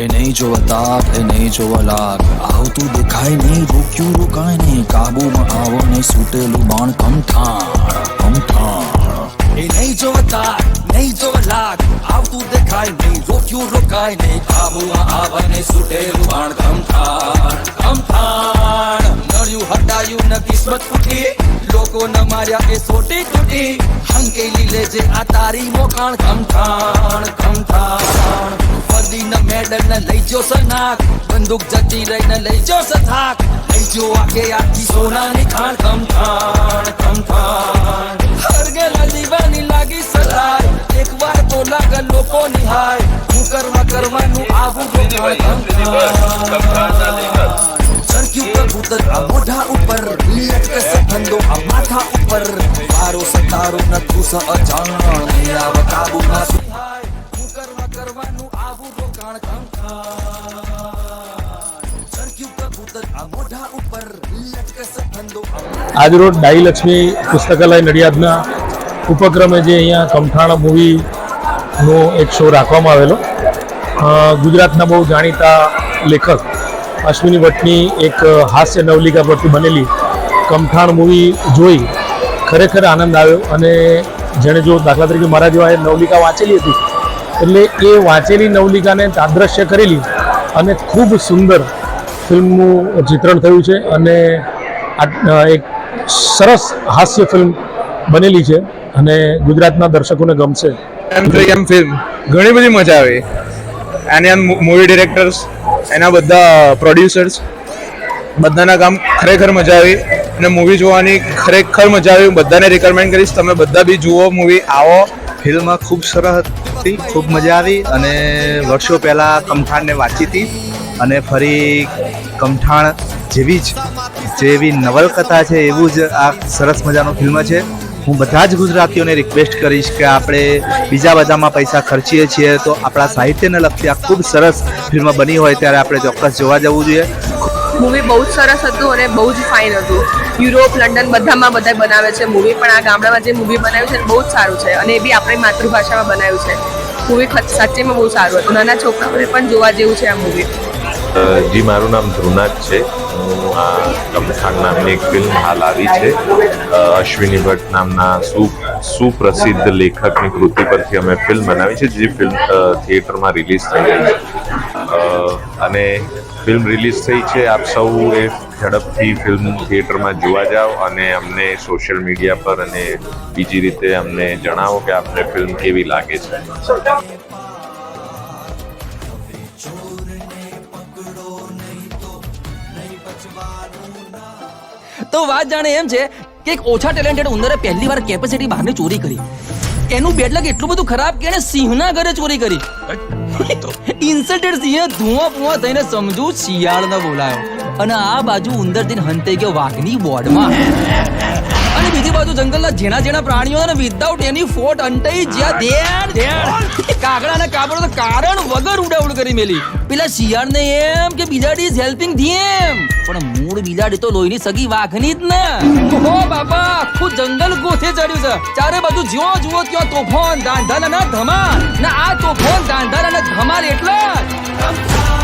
એ નહીં જોવા તાક એ નહીં જોવા લાગ આવતું દેખાય નહીં રોક્યું રોકાય નહીં કાબુમાં આવો નહીં છૂટેલું બાણ કમઠાણ એ નહીં જોવા તાક નહીં જોવા લાગ આવતું દેખાય નહીં રોક્યું રોકાય નહીં કાબુમાં આવો નહીં છૂટેલું બાણ કમઠાણ નળ્યું હટાયું ન કિસ્મત ફૂટી લોકો ન માર્યા એ સોટી તૂટી હંકેલી લેજે આ તારી મોકાણ કમઠાણ ફરદી ન મેડલ ન લઈ જો સનાક બંદૂક જતી રહી ન લઈ જો સથાક લઈ જો આગે આખી સોનાની ખાણ કમઠાણ હરગેલા દીવાની લાગી સલાય એક વાર તો લાગે લોકો નિહાય હું કરવાનું આવું સરક્યું કબૂતર આ મોઢા ઉપર લટકે સફંદો આ માથા ઉપર વારો સતારો ન તું સ અજાણ નહીં આવ કાબુમાં સુહાય હું કરવાનું આવું રોકાણ સરક્યું કબૂતર આ મોઢા ઉપર લટકે સફંદો આજરોજ ડાઈ લક્ષ્મી પુસ્તકાલય નડિયાદના ઉપક્રમે જે અહીંયા કમઠાણ મૂવીનો એક શો રાખવામાં આવેલો ગુજરાતના બહુ જાણીતા લેખક અશ્વિની ભટ્ટની એક હાસ્ય નવલિકા પરથી બનેલી કમઠાણ મૂવી જોઈ ખરેખર આનંદ આવ્યો અને જેણે જો દાખલા તરીકે મારા જેવા નવલિકા વાંચેલી હતી એટલે એ વાંચેલી નવલિકાને તાદ્રશ્ય કરેલી અને ખૂબ સુંદર ફિલ્મનું ચિત્રણ થયું છે અને એક સરસ હાસ્ય ફિલ્મ બનેલી છે અને ગુજરાતના દર્શકોને ગમશે એમ ફિલ્મ ઘણી બધી મજા આવે અને આ મૂવી ડિરેક્ટર્સ એના બધા પ્રોડ્યુસર્સ બધાના કામ ખરેખર મજા આવી અને મૂવી જોવાની ખરેખર મજા આવી બધાને રિકમેન્ડ કરીશ તમે બધા બી જુઓ મૂવી આવો ફિલ્મ ખૂબ સરસ હતી ખૂબ મજા આવી અને વર્ષો પહેલાં કમઠાણને વાંચી હતી અને ફરી કમઠાણ જેવી નવલકથા છે એવું જ આ સરસ મજાનું ફિલ્મ છે હું બધા જ ગુજરાતીઓને રિક્વેસ્ટ કરીશ કે આપણે બીજા બધામાં પૈસા ખર્ચીએ છીએ તો આપણા સાહિત્યને લગતી આ ખૂબ સરસ ફિલ્મ બની હોય ત્યારે આપણે ચોક્કસ જોવા જવું જોઈએ મૂવી બહુ જ સરસ હતું અને બહુ જ ફાઇન હતું યુરોપ લંડન બધામાં બધા બનાવે છે મૂવી પણ આ ગામડામાં જે મૂવી બનાવ્યું છે બહુ જ સારું છે અને એ બી આપણી માતૃભાષામાં બનાવ્યું છે મૂવી સાચેમાં બહુ સારું હતું નાના છોકરાઓને પણ જોવા જેવું છે આ મૂવી જી મારું નામ ધ્રુનાથ છે હું આ કમઠાણ નામની એક ફિલ્મ હાલ આવી છે અશ્વિની ભટ્ટ નામના સુપ્રસિદ્ધ લેખકની કૃતિ પરથી અમે ફિલ્મ બનાવી છે જે ફિલ્મ થિયેટરમાં રિલીઝ થઈ રહી છે અને ફિલ્મ રિલીઝ થઈ છે આપ સૌ એ ઝડપથી ફિલ્મ થિયેટરમાં જોવા જાઓ અને અમને સોશિયલ મીડિયા પર અને બીજી રીતે અમને જણાવો કે આપને ફિલ્મ કેવી લાગે છે તો વાત જાણે એમ છે કે એક ઓછા ટેલેન્ટેડ ઉંદરે પહેલી વાર કેપેસિટી બહારની ચોરી કરી એનું બેડલક એટલું બધું ખરાબ કે એને સિંહના ઘરે ચોરી કરી ઇન્સલ્ટેડ સિંહે ધુઆ થઈને સમજુ શિયાળને બોલાયો અને આ બાજુ ઉંદર દિન હંતે ગયો વાઘની બોર્ડમાં અને બીજી બાજુ જંગલના જેણા પ્રાણીઓને વિધાઉટ એની ફોટ અંટાઈ જ્યાં દેડ કાગડા અને કાબરો તો કારણ વગર ઉડાઉડ કરી મેલી પેલા શિયાળને એમ કે બિલાડી ઇઝ હેલ્પિંગ ધેમ પણ મૂળ બિલાડી તો લોહીની સગી વાઘની જ ને ઓ બાપા આખું જંગલ ગોથે ચડ્યું છે ચારે બાજુ જ્યો જુઓ ત્યાં તોફાન દાંધલ અને ધમાલ ને આ તોફાન દાંધલ અને ધમાલ એટલે